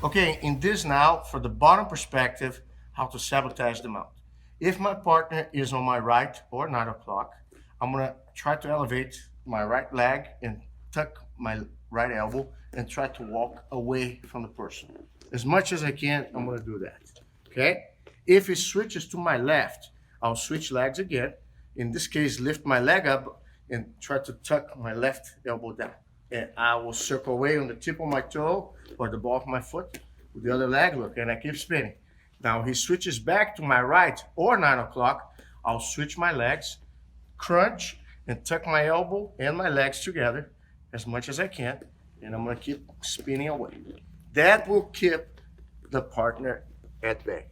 Okay, in this now, for the bottom perspective, how to sabotage the mount. If my partner is on my right or 9 o'clock, I'm gonna try to elevate my right leg and tuck my right elbow and try to walk away from the person. As much as I can, I'm gonna do that. Okay? If it switches to my left, I'll switch legs again. In this case, lift my leg up and try to tuck my left elbow down. And I will circle away on the tip of my toe or the ball of my foot with the other leg, look, and I keep spinning. Now he switches back to my right or 9 o'clock. I'll switch my legs, crunch, and tuck my elbow and my legs together as much as I can. And I'm gonna keep spinning away. That will keep the partner at bay.